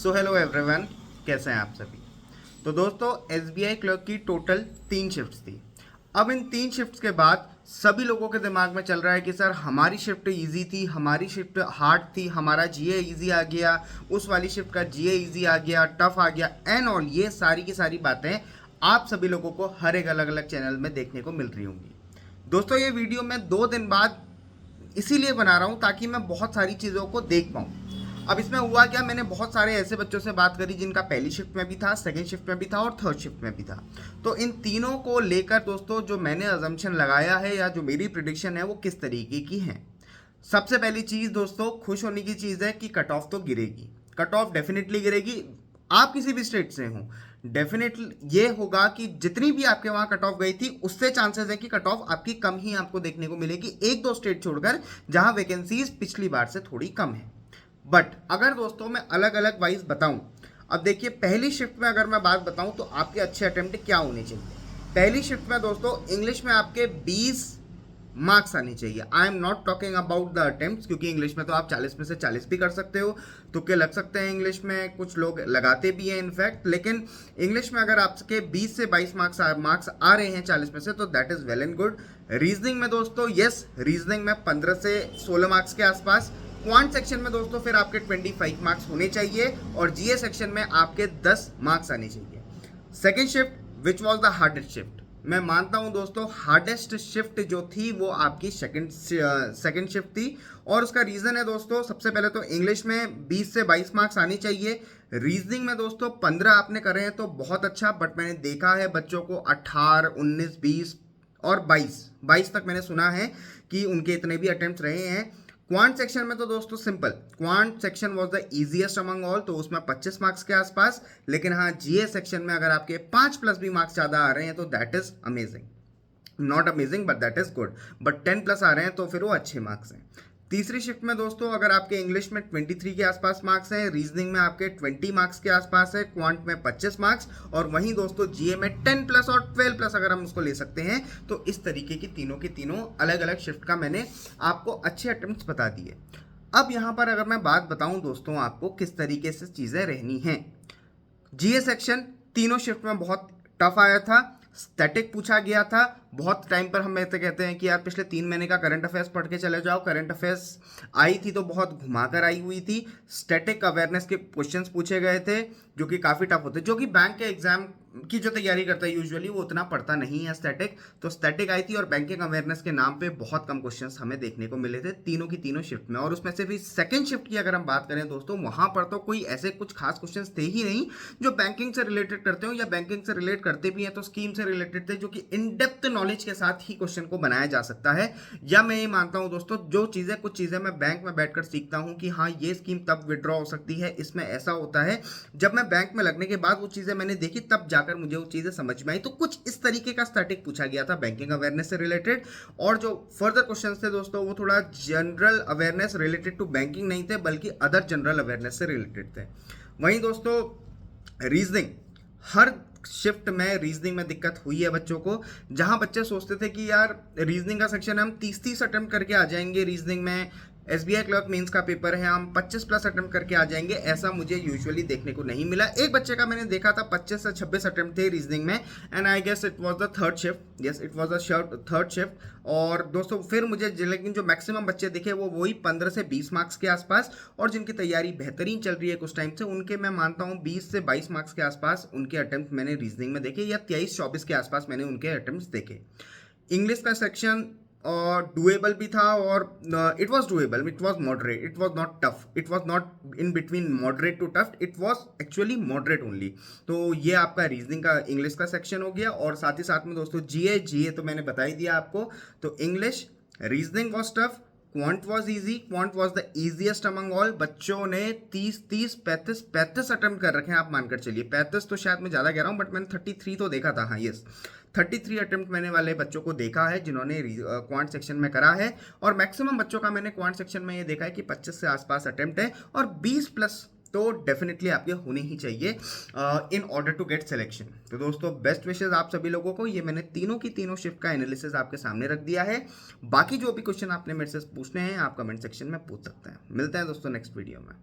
So hello everyone, कैसे हैं आप सभी। तो दोस्तों, एसबीआई क्लर्क की टोटल 3 शिफ्ट्स थी। अब इन 3 शिफ्ट्स के बाद सभी लोगों के दिमाग में चल रहा है कि सर हमारी शिफ्ट इजी थी, हमारी शिफ्ट हार्ड थी, हमारा जीए इजी आ गया, उस वाली शिफ्ट का जीए इजी आ गया, टफ आ गया एंड ऑल। ये सारी की सारी बातें आप सभी लोगों को हर एक अलग अलग चैनल में देखने को मिल रही होंगी। दोस्तों, ये वीडियो मैं 2 दिन बाद इसीलिए बना रहा हूँ ताकि मैं बहुत सारी चीज़ों को देख पाऊँ। अब इसमें हुआ क्या, मैंने बहुत सारे ऐसे बच्चों से बात करी जिनका पहली शिफ्ट में भी था, सेकंड शिफ्ट में भी था और थर्ड शिफ्ट में भी था। तो इन तीनों को लेकर दोस्तों जो मैंने अजम्पशन लगाया है या जो मेरी प्रिडिक्शन है वो किस तरीके की है। सबसे पहली चीज़ दोस्तों, खुश होने की चीज़ है कि कट ऑफ तो गिरेगी। कट ऑफ डेफिनेटली गिरेगी। आप किसी भी स्टेट से हो, डेफिनेटली ये होगा कि जितनी भी आपके वहां कट ऑफ गई थी उससे चांसेस है कि कट ऑफ आपकी कम ही आपको देखने को मिलेगी, एक दो स्टेट छोड़कर जहां वैकेंसीज पिछली बार से थोड़ी कम है। बट अगर दोस्तों मैं अलग अलग वाइज बताऊं, अब देखिए पहली शिफ्ट में अगर मैं बात बताऊं तो आपके अच्छे अटेम्प्ट क्या होने चाहिए। पहली शिफ्ट में दोस्तों इंग्लिश में आपके 20 मार्क्स आने चाहिए। I am not talking about the attempt, क्योंकि इंग्लिश में तो आप 40 में से 40 भी कर सकते हो, तुक्के लग सकते हैं इंग्लिश में, कुछ लोग लगाते भी हैं इनफैक्ट। लेकिन इंग्लिश में अगर आपके 20 से 22 मार्क्स आ रहे हैं 40 में से तो that is well and good. Reasoning में दोस्तों, यस, रीजनिंग में 15 से 16 मार्क्स के आसपास। क्वांट सेक्शन में दोस्तों फिर आपके 25 मार्क्स होने चाहिए और जीए सेक्शन में आपके 10 मार्क्स आने चाहिए। Second shift which was the hardest shift, मैं मानता हूं दोस्तों हार्डेस्ट शिफ्ट जो थी वो आपकी सेकंड शिफ्ट थी। और उसका रीजन है दोस्तों, सबसे पहले तो इंग्लिश में 20 से 22 मार्क्स आने चाहिए। रीजनिंग में दोस्तों 15 आपने करे हैं तो बहुत अच्छा, बट मैंने देखा है बच्चों को 18, 19, 20 और 22 तक मैंने सुना है कि उनके इतने भी अटेम्प्ट रहे हैं। क्वांट सेक्शन में तो दोस्तों simple, quant section was the easiest among all, तो उसमें 25 मार्क्स के आसपास। लेकिन हाँ, जीए सेक्शन में अगर आपके 5 प्लस भी मार्क्स ज़्यादा आ रहे हैं तो that is amazing. Not amazing but that is good. But 10 plus आ रहे हैं तो फिर वो अच्छे मार्क्स हैं। तीसरी शिफ्ट में दोस्तों अगर आपके इंग्लिश में 23 के आसपास मार्क्स हैं, रीजनिंग में आपके 20 मार्क्स के आसपास है, क्वांट में 25 मार्क्स और वहीं दोस्तों जीए में 10 प्लस और 12 प्लस अगर हम उसको ले सकते हैं, तो इस तरीके की तीनों अलग अलग शिफ्ट का मैंने आपको अच्छे अटेम्प्ट्स बता दिए। अब यहाँ पर अगर मैं बात बताऊँ दोस्तों आपको किस तरीके से चीज़ें रहनी हैं। जीए सेक्शन तीनों शिफ्ट में बहुत टफ आया था। स्टैटिक पूछा गया था। बहुत टाइम पर हम ऐसे कहते हैं कि यार पिछले 3 महीने का करंट अफेयर्स पढ़ के चले जाओ, करंट अफेयर्स आई थी तो बहुत घुमाकर आई हुई थी। स्टैटिक अवेयरनेस के क्वेश्चंस पूछे गए थे जो कि काफ़ी टफ होते, जो कि बैंक के एग्जाम की जो तैयारी करता है यूजुअली वो उतना पढ़ता नहीं है स्टैटिक। तो स्टैटिक आई थी और बैंकिंग अवेयरनेस के नाम पे बहुत कम क्वेश्चंस हमें देखने को मिले थे तीनों की तीनों शिफ्ट में। और उसमें से भी सेकंड शिफ्ट की अगर हम बात करें दोस्तों, वहां पर तो कोई ऐसे कुछ खास क्वेश्चंस थे ही नहीं जो बैंकिंग से रिलेटेड करते हो, या बैंकिंग से रिलेट करते भी हैं तो स्कीम से रिलेटेड थे, जो कि इन डेप्थ नॉलेज के साथ ही क्वेश्चन को बनाया जा सकता है। या मैं ये मानता हूं दोस्तों, जो चीज़ें कुछ चीज़ें मैं बैंक में बैठकर सीखता हूं कि हाँ ये स्कीम तब विड्रॉ हो सकती है, इसमें ऐसा होता है, जब मैं बैंक में लगने के बाद वो चीज़ें मैंने देखी तब जाकर मुझे वो चीज़ें समझ में आई। तो कुछ इस तरीके का स्टैटिक पूछा गया था बैंकिंग अवेयरनेस से रिलेटेड। और जो फर्दर क्वेश्चन थे दोस्तों वो थोड़ा general awareness related to banking नहीं थे बल्कि अदर जनरल अवेयरनेस से रिलेटेड थे। वहीं दोस्तों रीजनिंग, हर शिफ्ट में रीजनिंग में दिक्कत हुई है बच्चों को। जहां बच्चे सोचते थे कि यार रीजनिंग का सेक्शन हम 30 अटेम्प्ट करके आ जाएंगे, रीजनिंग में एसबीआई क्लर्क मेंस का पेपर है हम 25 प्लस अटेम्प्ट करके आ जाएंगे, ऐसा मुझे यूजुअली देखने को नहीं मिला। एक बच्चे का मैंने देखा था 25 से 26 अटेम्प्ट थे रीजनिंग में, and I guess it was the third shift. Yes, it was the third shift. और दोस्तों फिर मुझे लेकिन जो मैक्सिमम बच्चे दिखे वो वही 15 से 20 मार्क्स के आसपास, और जिनकी तैयारी बेहतरीन चल रही है कुछ टाइम से उनके मैं मानता हूँ 20 से 22 मार्क्स के आसपास उनके अटेम्प्ट मैंने रीजनिंग में देखे, या 23-24 के आसपास मैंने उनके अटेम्प्ट देखे। इंग्लिश का सेक्शन और डुएबल भी था, और it was doable, it was moderate, it was not tough, it was not in between moderate to tough, it was actually moderate only. तो ये आपका रीजनिंग का इंग्लिश का सेक्शन हो गया। और साथ ही साथ में दोस्तों जीए तो मैंने बता ही दिया आपको। तो English, reasoning was tough, quant was easy, quant was the easiest among all. बच्चों ने 35 अटेम्प्ट कर रखे हैं, आप मानकर चलिए। 35 तो शायद मैं ज़्यादा कह रहा हूँ, बट मैंने 33 तो देखा था। हाँ यस, 33 अटेम्प्ट मैंने वाले बच्चों को देखा है जिन्होंने क्वांट सेक्शन में करा है। और मैक्सिमम बच्चों का मैंने क्वांट सेक्शन में ये देखा है कि 25 से आसपास अटेम्प्ट है, और 20 प्लस तो डेफिनेटली आपके होने ही चाहिए in order to get selection. तो दोस्तों बेस्ट विशेज आप सभी लोगों को। ये मैंने तीनों की तीनों शिफ्ट का एनालिसिस आपके सामने रख दिया है। बाकी जो भी क्वेश्चन आपने मेरे से पूछने हैं आप कमेंट सेक्शन में पूछ सकते हैं। मिलते हैं दोस्तों नेक्स्ट वीडियो में।